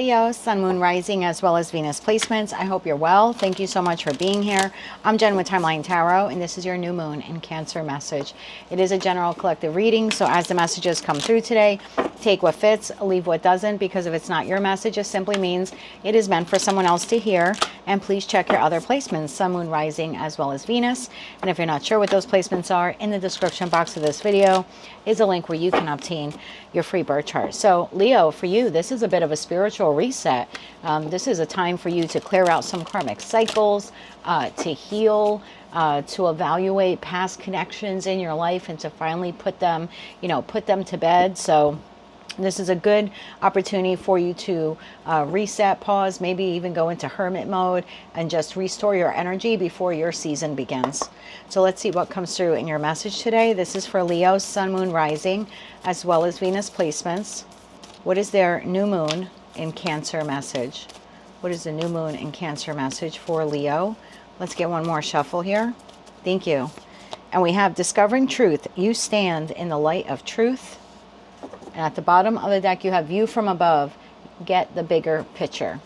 Leo, Sun, Moon, Rising, as well as Venus placements. I hope you're well. Thank you so much for being here. I'm Jen with Timeline Tarot, and this is your new moon in Cancer message. It is a general collective reading, so as the messages come through today, take what fits, leave what doesn't, because if it's not your message, it simply means it is meant for someone else to hear. And please check your other placements, Sun, Moon, Rising, as well as Venus. And if you're not sure what those placements are, in the description box of this video is a link where you can obtain your free birth chart. So Leo, for you, this is a bit of a spiritual reset. This is a time for you to clear out some karmic cycles, to heal, to evaluate past connections in your life, and to finally put them, put them to bed. So this is a good opportunity for you to reset, pause, maybe even go into hermit mode and just restore your energy before your season begins. So let's see what comes through in your message today. This is for Leo, Sun, Moon, Rising, as well as Venus placements. What is their new moon in Cancer message? What is the new moon in Cancer message for Leo? Let's get one more shuffle here. Thank you. And we have discovering truth. You stand in the light of truth. And at the bottom of the deck, you have view from above. Get the bigger picture.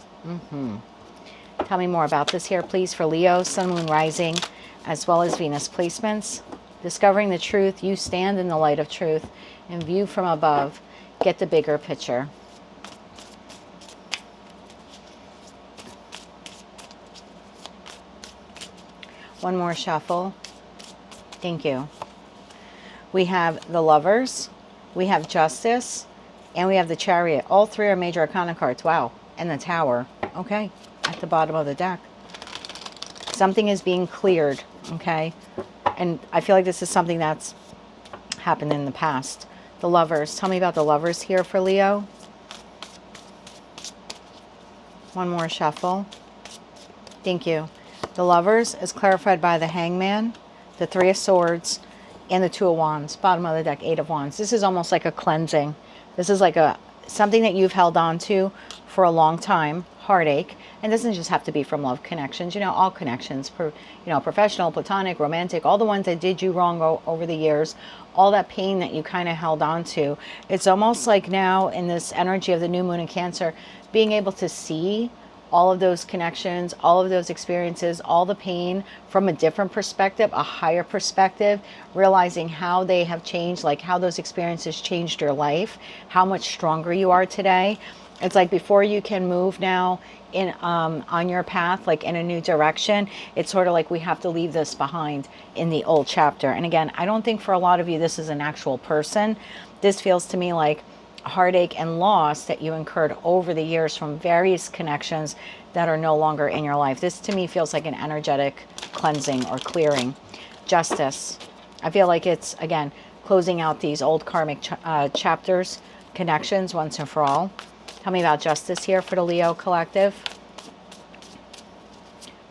Tell me more about this here, please, for Leo, Sun, Moon, Rising, as well as Venus placements. Discovering the truth. You stand in the light of truth. And view from above. Get the bigger picture. One more shuffle. Thank you. We have the Lovers. We have Justice, and we have the Chariot. All three are major arcana cards. Wow. And the Tower. Okay. At the bottom of the deck. Something is being cleared. Okay. And I feel like this is something that's happened in the past. The Lovers. Tell me about the Lovers here for Leo. One more shuffle. Thank you. The Lovers is clarified by the Hangman, the Three of Swords, and the Two of Wands. Bottom of the deck, Eight of Wands. This is almost like a cleansing. This is like something that you've held on to for a long time. Heartache. And it doesn't just have to be from love connections. All connections. Professional, platonic, romantic. All the ones that did you wrong over the years. All that pain that you kind of held on to. It's almost like now in this energy of the new moon in Cancer, being able to see all of those connections, all of those experiences, all the pain from a different perspective, a higher perspective, realizing how they have changed, like how those experiences changed your life, how much stronger you are today. It's like before you can move now in on your path, like in a new direction, it's sort of like we have to leave this behind in the old chapter. And again, I don't think for a lot of you this is an actual person. This feels to me like heartache and loss that you incurred over the years from various connections that are no longer in your life. This to me feels like an energetic cleansing or clearing. Justice. I feel like it's, again, closing out these old karmic chapters, connections once and for all. Tell me about justice here for the Leo collective.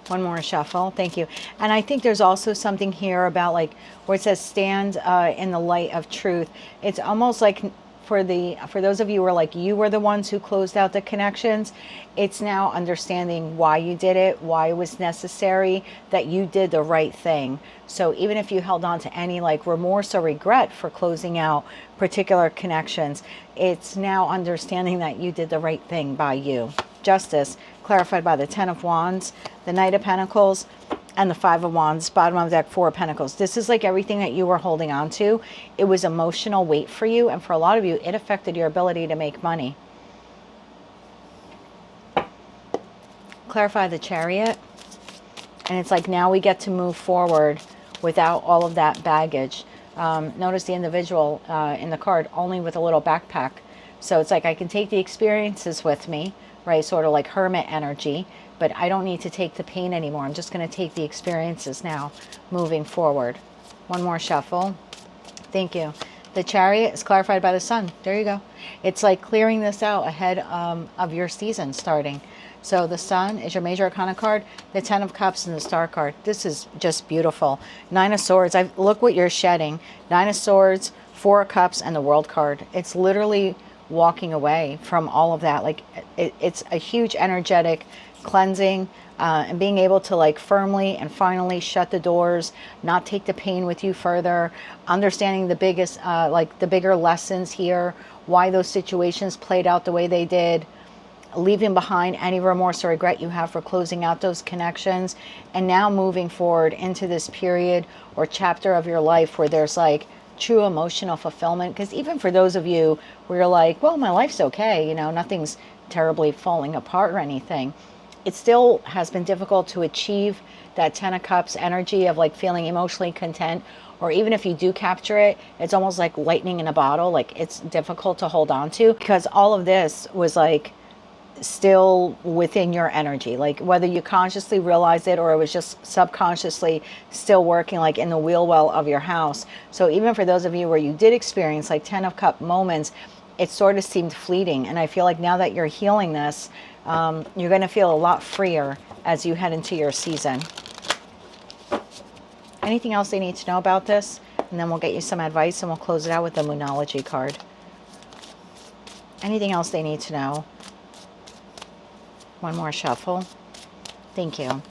One more shuffle. Thank you. And I think there's also something here about like where it says stand in the light of truth. It's almost like for those of you who are like you were the ones who closed out the connections, it's now understanding why you did it, why it was necessary, that you did the right thing. So even if you held on to any like remorse or regret for closing out particular connections, it's now understanding that you did the right thing by you. Justice, clarified by the Ten of Wands, the Knight of Pentacles, and the Five of Wands, bottom of the deck, Four of Pentacles. This is like everything that you were holding on to. It was emotional weight for you, and for a lot of you, it affected your ability to make money. Clarify the Chariot. And it's like now we get to move forward without all of that baggage. Notice the individual in the card only with a little backpack. So it's like I can take the experiences with me, right? Sort of like hermit energy. But I don't need to take the pain anymore. I'm just going to take the experiences now, moving forward. One more shuffle. Thank you. The Chariot is clarified by the Sun. There you go. It's like clearing this out ahead of your season starting. So the Sun is your major arcana card, the Ten of Cups, and the Star card. This is just beautiful. Nine of Swords. Look what you're shedding. Nine of Swords, Four of Cups, and the World card. It's literally walking away from all of that. Like it's a huge energetic cleansing and being able to like firmly and finally shut the doors, not take the pain with you further, understanding the biggest like the bigger lessons here, why those situations played out the way they did, leaving behind any remorse or regret you have for closing out those connections, and now moving forward into this period or chapter of your life where there's like true emotional fulfillment. Because even for those of you where you're like, well, my life's okay, you know, nothing's terribly falling apart or anything, it still has been difficult to achieve that 10 of Cups energy of like feeling emotionally content. Or even if you do capture it, it's almost like lightning in a bottle. Like it's difficult to hold on to because all of this was like still within your energy. Like whether you consciously realized it or it was just subconsciously still working like in the wheel well of your house. So even for those of you where you did experience like 10 of Cup moments, it sort of seemed fleeting. And I feel like now that you're healing this, you're going to feel a lot freer as you head into your season. Anything else they need to know about this? And then we'll get you some advice and we'll close it out with the Moonology card. Anything else they need to know? One more shuffle. Thank you.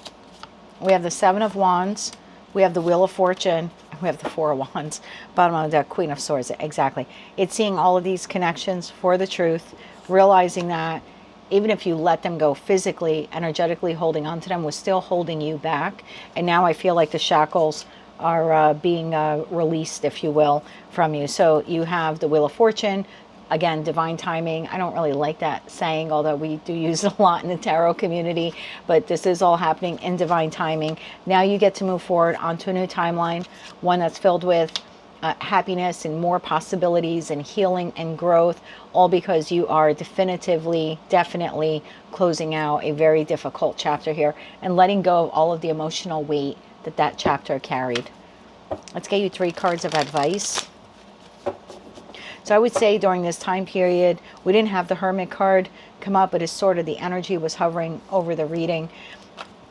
We have the Seven of Wands. We have the Wheel of Fortune. And we have the Four of Wands. Bottom of the deck, Queen of Swords. Exactly. It's seeing all of these connections for the truth. Realizing that even if you let them go physically, energetically holding on to them was still holding you back. And now I feel like the shackles are being released, if you will, from you. So you have the Wheel of Fortune. Again, divine timing. I don't really like that saying, although we do use it a lot in the tarot community. But this is all happening in divine timing. Now you get to move forward onto a new timeline, one that's filled with happiness and more possibilities and healing and growth, all because you are definitely closing out a very difficult chapter here and letting go of all of the emotional weight that that chapter carried. Let's get you 3 cards of advice. So I would say during this time period, we didn't have the Hermit card come up, but it's sort of the energy was hovering over the reading.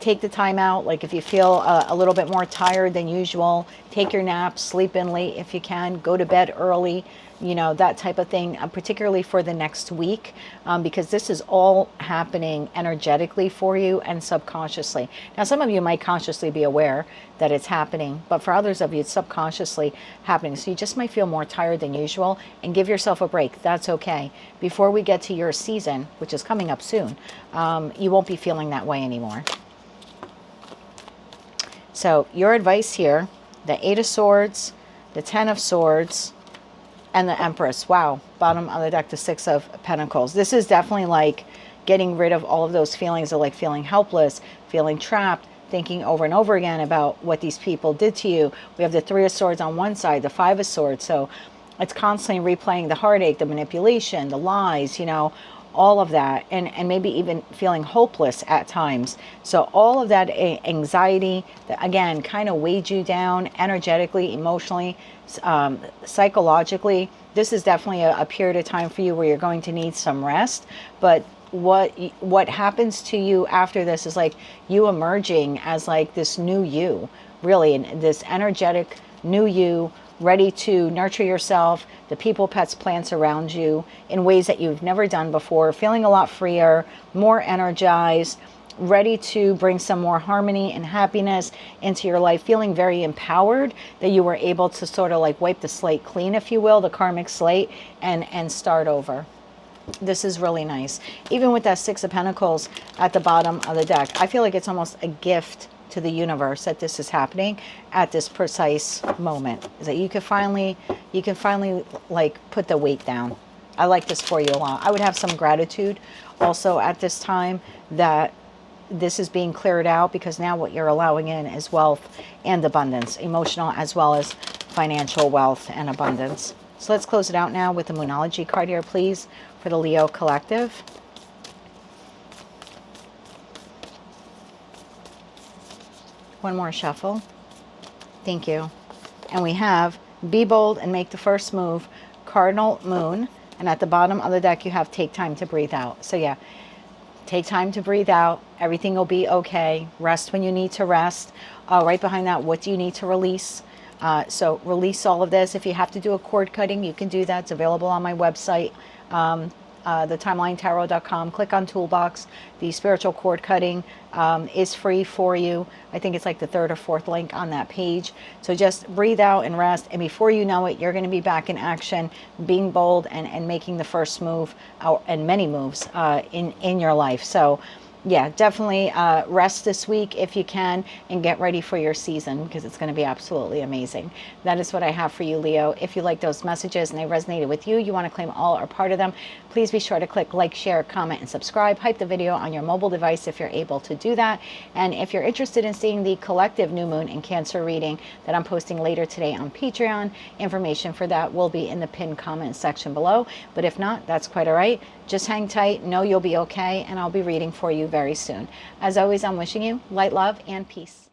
Take the time out. Like if you feel a little bit more tired than usual, take your nap, sleep in late if you can, go to bed early, you know, that type of thing, particularly for the next week, because this is all happening energetically for you and subconsciously. Now, some of you might consciously be aware that it's happening, but for others of you, it's subconsciously happening. So you just might feel more tired than usual, and give yourself a break. That's okay. Before we get to your season, which is coming up soon, you won't be feeling that way anymore. So your advice here, the 8 of Swords, the 10 of Swords, and the Empress. Wow. Bottom of the deck, the 6 of Pentacles. This is definitely like getting rid of all of those feelings of like feeling helpless, feeling trapped, thinking over and over again about what these people did to you. We have the 3 of Swords on one side, the 5 of Swords. So it's constantly replaying the heartache, the manipulation, the lies, you know, all of that, and maybe even feeling hopeless at times. So all of that anxiety that again kind of weighed you down energetically, emotionally, psychologically. This is definitely a period of time for you where you're going to need some rest. But what happens to you after this is like you emerging as like this new you, really, and this energetic new you, ready to nurture yourself, the people, pets, plants around you in ways that you've never done before, feeling a lot freer, more energized, ready to bring some more harmony and happiness into your life, feeling very empowered that you were able to sort of like wipe the slate clean, if you will, the karmic slate, and start over. This is really nice. Even with that 6 of Pentacles at the bottom of the deck, I feel like it's almost a gift to the universe that this is happening at this precise moment, is that you can finally like put the weight down. I like this for you a lot. I would have some gratitude also at this time that this is being cleared out, because now what you're allowing in is wealth and abundance, emotional as well as financial wealth and abundance. So let's close it out now with the Moonology card here, please, for the Leo collective. One more shuffle. Thank you. And we have Be Bold and Make the First Move, Cardinal Moon. And at the bottom of the deck, you have Take Time to Breathe Out. So yeah, take time to breathe out. Everything will be okay. Rest when you need to rest. Right behind that, what do you need to release? So release all of this. If you have to do a cord cutting, you can do that. It's available on my website. thetimeline.tarot.com. Click on Toolbox. The spiritual cord cutting is free for you. I think it's like the third or fourth link on that page. So just breathe out and rest. And before you know it, you're going to be back in action, being bold and making the first move and many moves in your life. So yeah, definitely rest this week if you can and get ready for your season, because it's going to be absolutely amazing. That is what I have for you, Leo. If you like those messages and they resonated with you, you want to claim all or part of them, please be sure to click like, share, comment, and subscribe. Hype the video on your mobile device if you're able to do that. And if you're interested in seeing the collective new moon and Cancer reading that I'm posting later today on Patreon, information for that will be in the pinned comment section below. But if not, that's quite all right. Just hang tight, know you'll be okay, and I'll be reading for you very soon. As always, I'm wishing you light, love, and peace.